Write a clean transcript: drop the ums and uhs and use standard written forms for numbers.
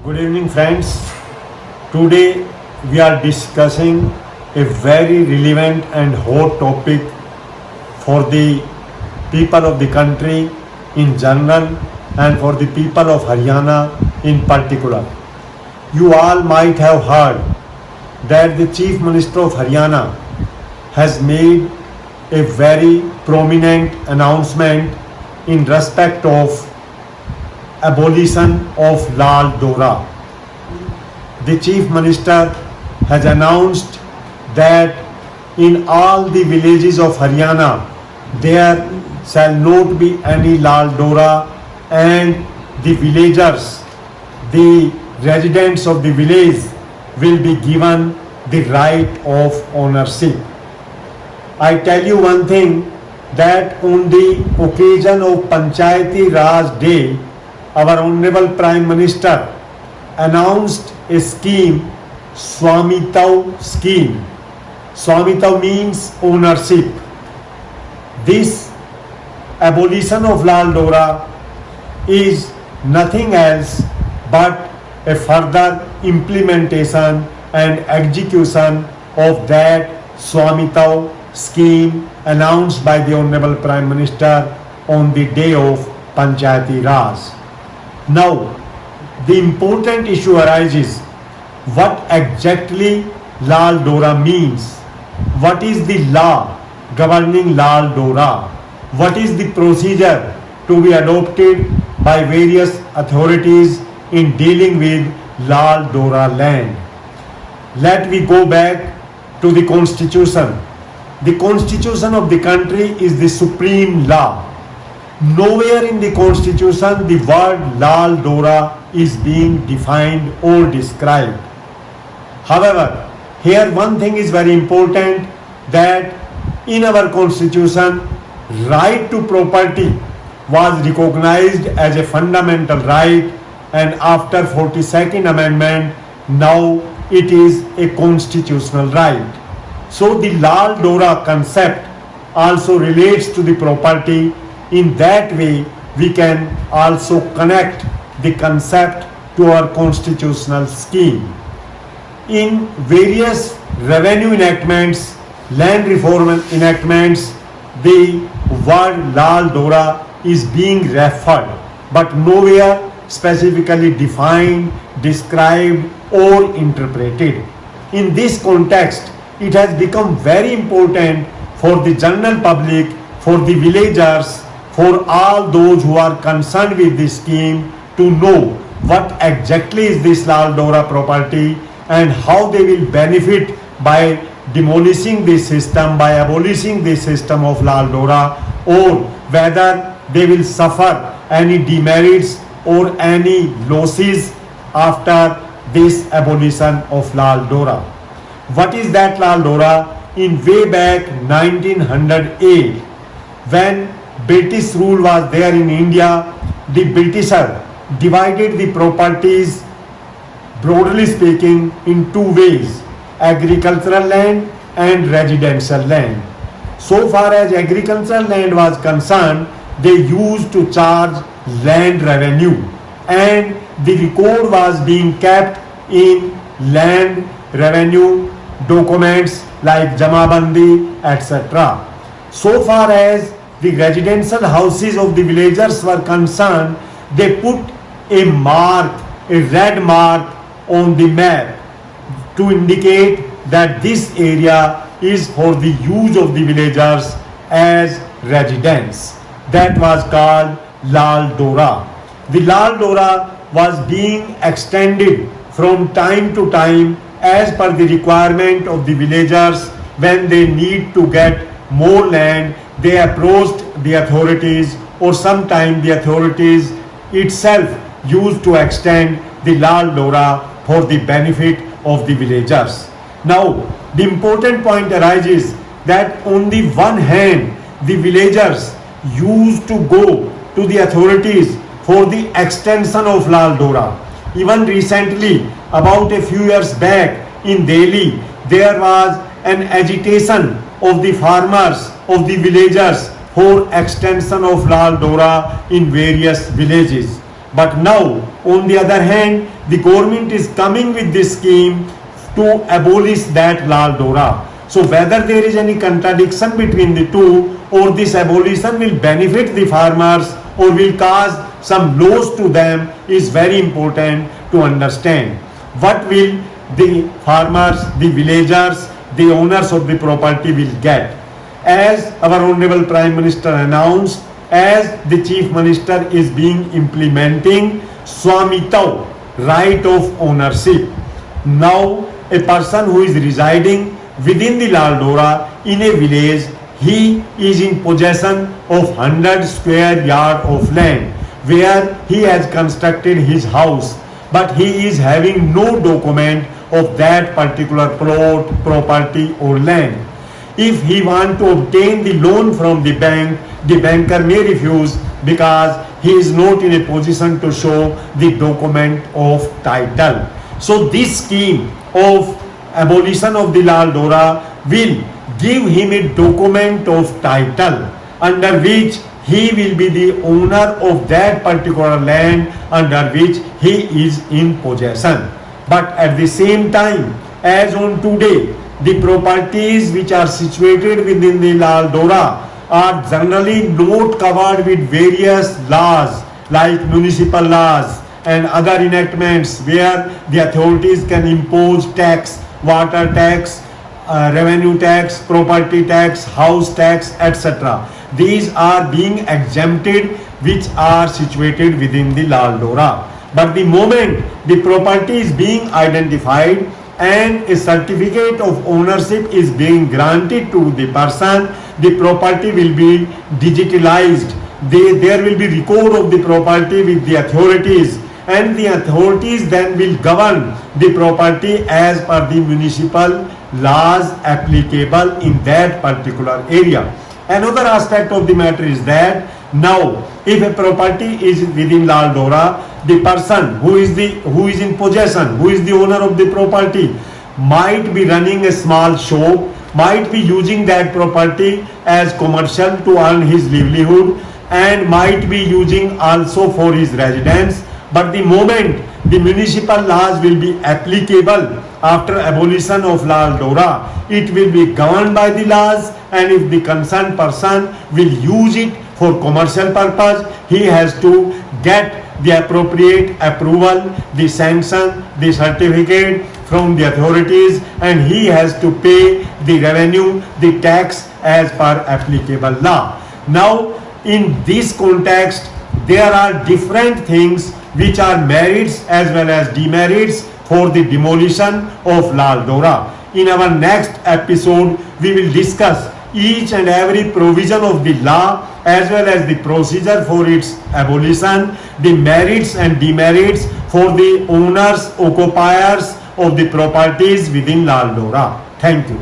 Good evening, friends. Today we are discussing a very relevant and hot topic for the people of the country in general and for the people of Haryana in particular. You all might have heard that the Chief Minister of Haryana has made a very prominent announcement in respect of abolition of Lal Dora. The Chief Minister has announced that in all the villages of Haryana there shall not be any Lal Dora, and the villagers, the residents of the village will be given the right of ownership. I tell you one thing, that on the occasion of Panchayati Raj Day, our Honorable Prime Minister announced a scheme, Swamitau scheme. Swamitau means ownership. This abolition of Lal Dora is nothing else but a further implementation and execution of that Swamitau scheme announced by the Honorable Prime Minister on the day of Panchayati Raj. Now, the important issue arises, what exactly Lal Dora means? What is the law governing Lal Dora? What is the procedure to be adopted by various authorities in dealing with Lal Dora land? Let me go back to the Constitution. The Constitution of the country is the supreme law. Nowhere in the Constitution the word Lal Dora is being defined or described. However, here one thing is very important, that in our Constitution, right to property was recognized as a fundamental right, and after 42nd Amendment, now it is a constitutional right. So the Lal Dora concept also relates to the property. In that way, we can also connect the concept to our constitutional scheme. In various revenue enactments, land reform enactments, the word Lal Dora is being referred, but nowhere specifically defined, described, or interpreted. In this context, it has become very important for the general public, for the villagers, for all those who are concerned with this scheme to know what exactly is this Lal Dora property and how they will benefit by demolishing this system, by abolishing this system of Lal Dora, or whether they will suffer any demerits or any losses after this abolition of Lal Dora. What is that Lal Dora? In way back 1908, when British rule was there in India, the Britisher divided the properties, broadly speaking, in two ways: agricultural land and residential land. So far as agricultural land was concerned, they used to charge land revenue, and the record was being kept in land revenue documents like Jamabandi, etc. So far as the residential houses of the villagers were concerned, they put a mark, a red mark on the map to indicate that this area is for the use of the villagers as residence. That was called Lal Dora. The Lal Dora was being extended from time to time as per the requirement of the villagers. When they need to get more land, they approached the authorities, or sometimes the authorities itself used to extend the Lal Dora for the benefit of the villagers. Now, the important point arises that on the one hand, the villagers used to go to the authorities for the extension of Lal Dora. Even recently, about a few years back in Delhi, there was an agitation of the farmers, of the villagers for extension of Lal Dora in various villages. But now, on the other hand, the government is coming with this scheme to abolish that Lal Dora. So whether there is any contradiction between the two, or this abolition will benefit the farmers or will cause some loss to them, is very important to understand. What will the farmers, the villagers, the owners of the property will get? As our Honorable Prime Minister announced, as the Chief Minister is being implementing Swamitau, right of ownership. Now, a person who is residing within the Lal Dora in a village, he is in possession of 100 square yard of land where he has constructed his house, but he is having no document of that particular plot, property or land. If he want to obtain the loan from the bank, the banker may refuse because he is not in a position to show the document of title. So this scheme of abolition of the Lal Dora will give him a document of title under which he will be the owner of that particular land under which he is in possession. But at the same time, as on today, the properties which are situated within the Lal Dora are generally not covered with various laws like municipal laws and other enactments where the authorities can impose tax, water tax, revenue tax, property tax, house tax, etc. These are being exempted which are situated within the Lal Dora. But the moment the property is being identified and a certificate of ownership is being granted to the person, the property will be digitalized. There will be record of the property with the authorities, and the authorities then will govern the property as per the municipal laws applicable in that particular area. Another aspect of the matter is that now if a property is within Lal Dora, the person who is in possession, who is the owner of the property, might be running a small shop, might be using that property as commercial to earn his livelihood, and might be using also for his residence. But the moment the municipal laws will be applicable after abolition of Lal Dora, it will be governed by the laws, and if the concerned person will use it for commercial purpose, he has to get the appropriate approval, the sanction, the certificate from the authorities, and he has to pay the revenue, the tax as per applicable law. Now, in this context, there are different things which are merits as well as demerits for the demolition of Lal Dora. In our next episode, we will discuss each and every provision of the law as well as the procedure for its abolition, the merits and demerits for the owners, occupiers of the properties within Lal Dora. Thank you.